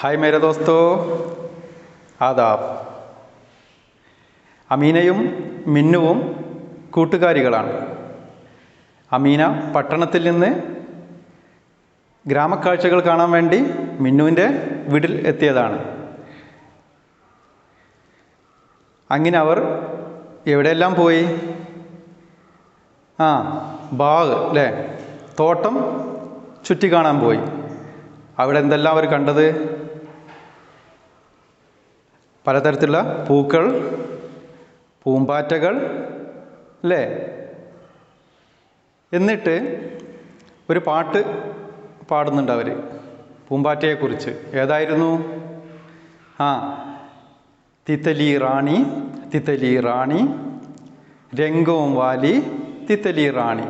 Hi മേരെ ദോസ്തോ, ആദാബ്. അമീനയും മിന്നുവും കൂട്ടുകാരികളാണ്. അമീന പട്ടണത്തിൽ നിന്ന് ഗ്രാമക്കാഴ്ചകൾ കാണാൻ വേണ്ടി മിന്നുവിൻ്റെ വീട്ടിൽ എത്തിയതാണ്. അങ്ങനെ അവർ എവിടെയെല്ലാം പോയി? ബാഗ് അല്ലേ, തോട്ടം ചുറ്റി കാണാൻ പോയി. അവിടെ എന്തെല്ലാം അവർ കണ്ടത്? പലതരത്തിലുള്ള പൂക്കൾ, പൂമ്പാറ്റകൾ അല്ലേ. എന്നിട്ട് ഒരു പാട്ട് പാടുന്നുണ്ട് അവർ പൂമ്പാറ്റയെക്കുറിച്ച്. ഏതായിരുന്നു? തിത്തലി റാണി തിത്തലി റാണി, രംഗവും വാലി തിത്തലി റാണി.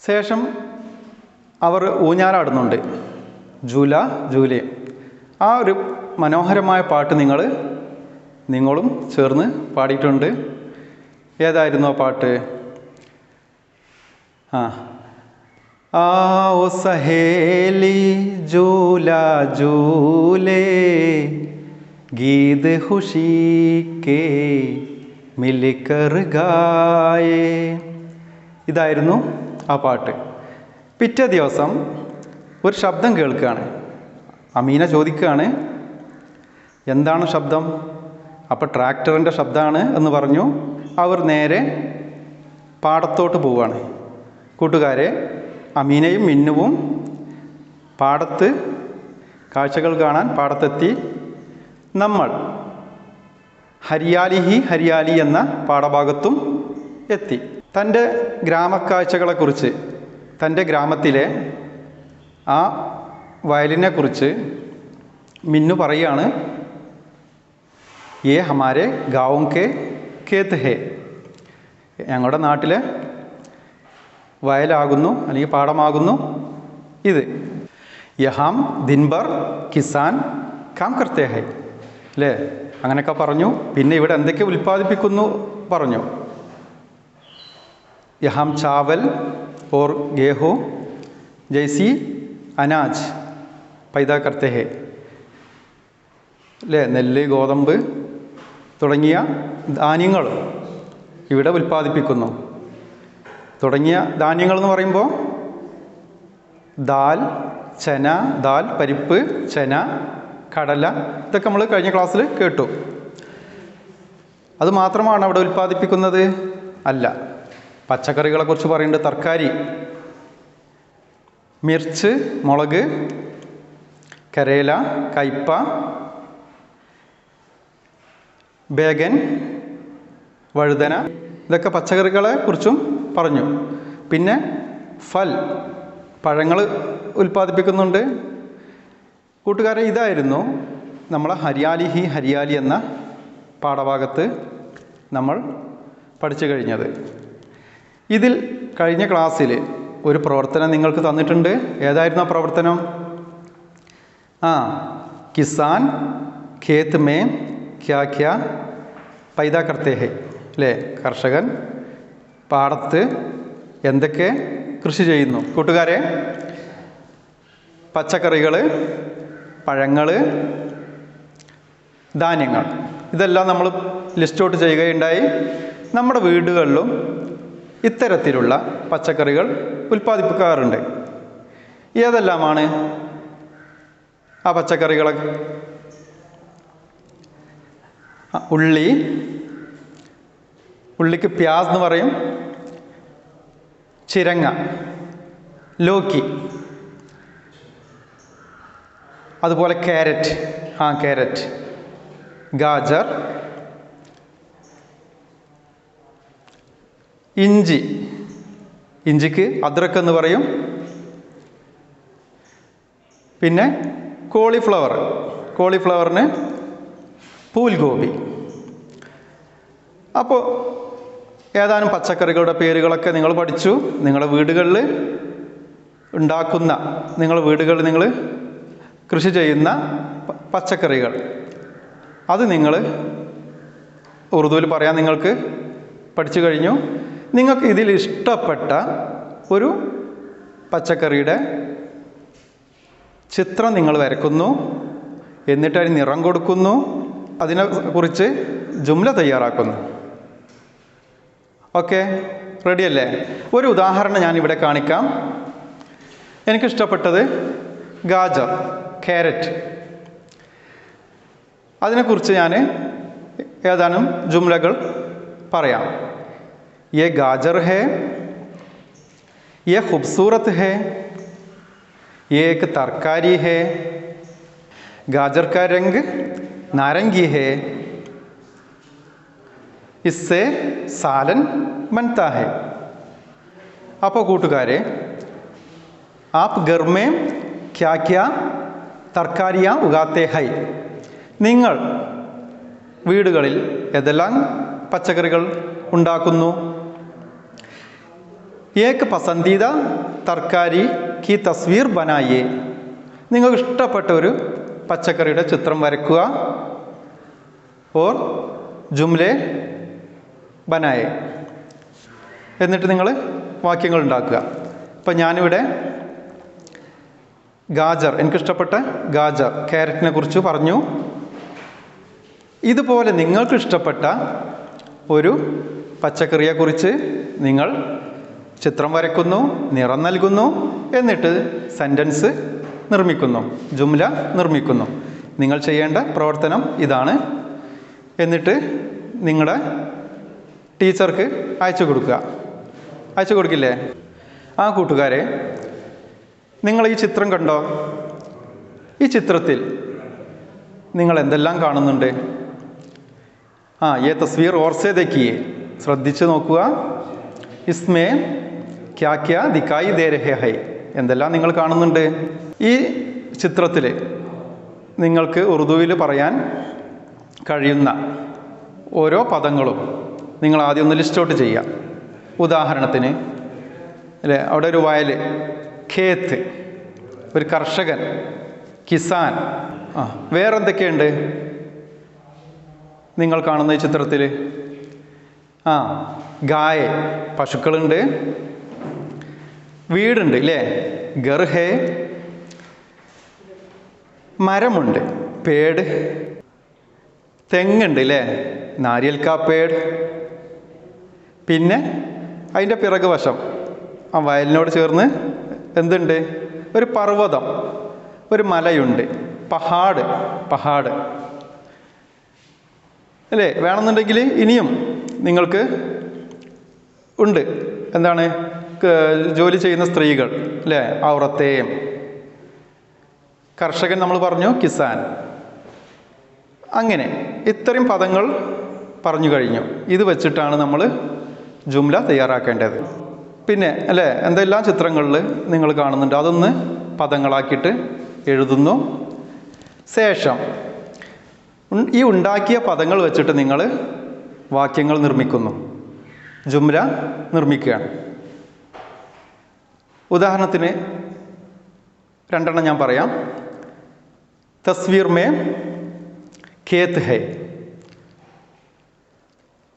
ശേഷം അവർ ഊഞ്ഞാലാടുന്നുണ്ട്, ജൂല ജൂലേ. ആ ഒരു മനോഹരമായ പാട്ട് നിങ്ങളും ചേർന്ന് പാടിയിട്ടുണ്ട്. ഏതായിരുന്നു ആ പാട്ട്? आओ सहेली झूला झूले, गीत खुशी के मिलकर गाए. ഇതായിരുന്നു ആ പാട്ട്. പിറ്റേ ദിവസം ഒരു ശബ്ദം കേൾക്കുകയാണ്. അമീന ചോദിക്കുകയാണ്, എന്താണ് ശബ്ദം? അപ്പോൾ ട്രാക്ടറിൻ്റെ ശബ്ദമാണ് എന്ന് പറഞ്ഞു. അവർ നേരെ പാടത്തോട്ട് പോവുകയാണ്. കൂട്ടുകാരെ, അമീനയും മിന്നുവും പാടത്ത് കാഴ്ചകൾ കാണാൻ പാടത്തെത്തി. നമ്മൾ ഹരിയാലി എന്ന പാഠഭാഗത്തും എത്തി. തൻ്റെ ഗ്രാമക്കാഴ്ചകളെക്കുറിച്ച്, തൻ്റെ ഗ്രാമത്തിലെ ആ വയലിനെക്കുറിച്ച് മിന്നു പറയുകയാണ്. യേ ഹമാരെ ഗാവും കെ ഖേത്ത് ഹേ, ഞങ്ങളുടെ നാട്ടിലെ വയലാകുന്നു അല്ലെങ്കിൽ പാടമാകുന്നു ഇത്. യഹാം ദിൻഭർ കിസാൻ കാം കർത്തേ ഹൈ അല്ലേ, അങ്ങനെയൊക്കെ പറഞ്ഞു. പിന്നെ ഇവിടെ എന്തൊക്കെ ഉൽപ്പാദിപ്പിക്കുന്നു പറഞ്ഞു. യഹാം ചാവൽ ഓർ ഗേഹു ജൈസി അനാജ് പൈദാ കർത്തേ ഹേ അല്ലേ, നെല്ല്, ഗോതമ്പ് തുടങ്ങിയ ധാന്യങ്ങൾ ഇവിടെ ഉൽപ്പാദിപ്പിക്കുന്നു. തുടങ്ങിയ ധാന്യങ്ങൾ എന്ന് പറയുമ്പോൾ ദാൽ, ചന, ദാൽ പരിപ്പ്, ചന, കടല, ഇതൊക്കെ നമ്മൾ കഴിഞ്ഞ ക്ലാസ്സിൽ കേട്ടു. അത് മാത്രമാണ് അവിടെ ഉൽപ്പാദിപ്പിക്കുന്നത്? അല്ല. പച്ചക്കറികളെക്കുറിച്ച് പറയുന്നുണ്ട്. തർക്കാരി, മിർച്ച്, മുളക്, കരേല, കയ്പ, ബേഗൻ, വഴുതന, ഇതൊക്കെ പച്ചക്കറികളെ കുറിച്ചും പറഞ്ഞു. പിന്നെ ഫൽ, പഴങ്ങൾ ഉൽപ്പാദിപ്പിക്കുന്നുണ്ട്. കൂട്ടുകാരെ, ഇതായിരുന്നു നമ്മളെ ഹരിയാലി എന്ന പാഠഭാഗത്ത് നമ്മൾ പഠിച്ചു കഴിഞ്ഞത്. ഇതിൽ കഴിഞ്ഞ ക്ലാസ്സിൽ ഒരു പ്രവർത്തനം നിങ്ങൾക്ക് തന്നിട്ടുണ്ട്. ഏതായിരുന്നു ആ പ്രവർത്തനം? കിസാൻ ഖേത്ത് മേ ക്യാ ക്യാ പൈദാ കർത്തേ ഹേ അല്ലേ, കർഷകൻ പാടത്ത് എന്തൊക്കെ കൃഷി ചെയ്യുന്നു. കൂട്ടുകാരെ, പച്ചക്കറികൾ, പഴങ്ങൾ, ധാന്യങ്ങൾ, ഇതെല്ലാം നമ്മൾ ലിസ്റ്റ് ഔട്ട് ചെയ്യുകയുണ്ടായി. നമ്മുടെ വീടുകളിലും ഇത്തരത്തിലുള്ള പച്ചക്കറികൾ ഉൽപ്പാദിപ്പിക്കാറുണ്ട്. ഏതെല്ലാമാണ് ആ പച്ചക്കറികൾ? ഉള്ളിക്ക് പ്യാസ് എന്ന് പറയും, ചിരങ്ങ, ലോക്കി, അതുപോലെ ക്യാരറ്റ്, ക്യാരറ്റ്, ഗാജർ, ഇഞ്ചിക്ക് അദ്രക്ക് എന്ന് പറയും. പിന്നെ കോളിഫ്ലവറിന് പൂൽഗോപി. അപ്പോൾ ഏതാനും പച്ചക്കറികളുടെ പേരുകളൊക്കെ നിങ്ങൾ പഠിച്ചു. നിങ്ങളുടെ വീടുകളിൽ ഉണ്ടാക്കുന്ന, നിങ്ങളുടെ വീടുകളിൽ നിങ്ങൾ കൃഷി ചെയ്യുന്ന പച്ചക്കറികൾ, അത് നിങ്ങൾ ഉറുദുവിൽ പറയാൻ നിങ്ങൾക്ക് പഠിച്ചു കഴിഞ്ഞു. നിങ്ങൾക്ക് ഇതിൽ ഇഷ്ടപ്പെട്ട ഒരു പച്ചക്കറിയുടെ ചിത്രം നിങ്ങൾ വരയ്ക്കുന്നു, എന്നിട്ട് അതിന് നിറം കൊടുക്കുന്നു, അതിനെക്കുറിച്ച് ജുംല തയ്യാറാക്കുന്നു. ഓക്കെ, റെഡിയല്ലേ? ഒരു ഉദാഹരണം ഞാനിവിടെ കാണിക്കാം. എനിക്കിഷ്ടപ്പെട്ടത് ഗാജർ, ക്യാരറ്റ്. അതിനെക്കുറിച്ച് ഞാൻ ഏതാനും ജുംലകൾ പറയാം. യെ ഗാജർ ഹേ, യെ ഖൂബ്സൂരത്ത് ഹേ, യെ ഏക് തർക്കാരി ഹേ, ഗാജർ കാ രംഗ് നാരംഗി ഹേ, ഇസ്സേ സാലൻ ബൻതാ ഹേ. അപ്പോൾ കൂട്ടുകാരെ, ആപ് ഘർ മേ ക്യാ ക്യാ തർക്കാരിയാ ഉഗാത്തെ ഹൈ? നിങ്ങൾ വീടുകളിൽ ഏതെല്ലാം പച്ചക്കറികൾ ഉണ്ടാക്കുന്നു? ഏക് പസന്ദീദ തർക്കാരി കി തസ്വീർ ബനായേ. നിങ്ങൾക്ക് ഇഷ്ടപ്പെട്ട ഒരു പച്ചക്കറിയുടെ ചിത്രം വരയ്ക്കുക. ഓർ ജുംലെ ബനായേ. എന്നിട്ട് നിങ്ങൾ വാക്യങ്ങൾ ഉണ്ടാക്കുക. ഇപ്പം ഞാനിവിടെ ഗാജർ, എനിക്കിഷ്ടപ്പെട്ട ഗാജർ, ക്യാരറ്റിനെ കുറിച്ച് പറഞ്ഞു. ഇതുപോലെ നിങ്ങൾക്ക് ഇഷ്ടപ്പെട്ട ഒരു പച്ചക്കറിയെക്കുറിച്ച് നിങ്ങൾ ചിത്രം വരയ്ക്കുന്നു, നിറം നൽകുന്നു, എന്നിട്ട് സെൻറ്റൻസ് നിർമ്മിക്കുന്നു, ജുംല നിർമ്മിക്കുന്നു. നിങ്ങൾ ചെയ്യേണ്ട പ്രവർത്തനം ഇതാണ്. എന്നിട്ട് നിങ്ങളുടെ ടീച്ചർക്ക് അയച്ചു കൊടുക്കുക. അയച്ചു കൊടുക്കില്ലേ? ആ കൂട്ടുകാരെ, നിങ്ങൾ ഈ ചിത്രം കണ്ടോ? ഈ ചിത്രത്തിൽ നിങ്ങൾ എന്തെല്ലാം കാണുന്നുണ്ട്? യേ തസ്വീർ ഓർ സേ ദേഖിയേ. ശ്രദ്ധിച്ച് നോക്കുക. ഇസ്മേ ക്യാ ക്യാ ദിക്കായി ദേ രഹേ ഹൈ. എന്തെല്ലാം നിങ്ങൾ കാണുന്നുണ്ട്? ഈ ചിത്രത്തിൽ നിങ്ങൾക്ക് ഉറുദുവിൽ പറയാൻ കഴിയുന്ന ഓരോ പദങ്ങളും നിങ്ങൾ ആദ്യം ഒന്ന് ലിസ്റ്റ് ഔട്ട് ചെയ്യുക. ഉദാഹരണത്തിന് അല്ലേ, അവിടെ ഒരു വയൽ, ഖേത്ത്, ഒരു കർഷകൻ, കിസാൻ. വേറെന്തൊക്കെയുണ്ട് നിങ്ങൾ കാണുന്ന ഈ ചിത്രത്തിൽ? ഗായ, പശുക്കളുണ്ട്. വീടുണ്ട് ഇല്ലേ, ഘർ ഹേ. മരമുണ്ട്, പേട്. തെങ്ങുണ്ട് ഇല്ലേ, നാരിയൽ കാ പേട്. പിന്നെ അതിൻ്റെ പിറകു വശം, ആ വയലിനോട് ചേർന്ന് എന്തുണ്ട്? ഒരു പർവ്വതം, ഒരു മലയുണ്ട്, പഹാഡ്. പഹാഡ് അല്ലേ? വേണമെന്നുണ്ടെങ്കിൽ ഇനിയും നിങ്ങൾക്ക് ഉണ്ട്. എന്താണ്? ജോലി ചെയ്യുന്ന സ്ത്രീകൾ അല്ലേ, ഔറത്തേയും. കർഷകൻ നമ്മൾ പറഞ്ഞു, കിസാൻ. അങ്ങനെ ഇത്രയും പദങ്ങൾ പറഞ്ഞു കഴിഞ്ഞു. ഇത് വെച്ചിട്ടാണ് നമ്മൾ ജുംല തയ്യാറാക്കേണ്ടത്. പിന്നെ അല്ലേ, എന്തെല്ലാം ചിത്രങ്ങളിൽ നിങ്ങൾ കാണുന്നുണ്ട്, അതൊന്ന് പദങ്ങളാക്കിയിട്ട് എഴുതുന്നു. ശേഷം ഈ ഉണ്ടാക്കിയ പദങ്ങൾ വെച്ചിട്ട് നിങ്ങൾ വാക്യങ്ങൾ നിർമ്മിക്കുന്നു, ജുംല നിർമ്മിക്കുകയാണ്. ഉദാഹരണത്തിന് രണ്ടെണ്ണം ഞാൻ പറയാം. തസ്വീർ may ഖേത്ത് high,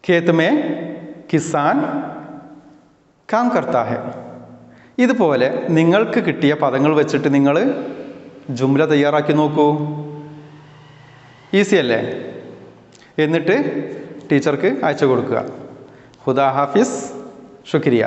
ഖേത്ത് may Kisan calm കർത്താ high. ഇതുപോലെ നിങ്ങൾക്ക് കിട്ടിയ പദങ്ങൾ വെച്ചിട്ട് നിങ്ങൾ ജുംല തയ്യാറാക്കി നോക്കൂ. ഈസി അല്ലേ? എന്നിട്ട് ടീച്ചർക്ക് അയച്ചു കൊടുക്കുക. ഖുദാ ഹാഫിസ്, ശുക്രിയ.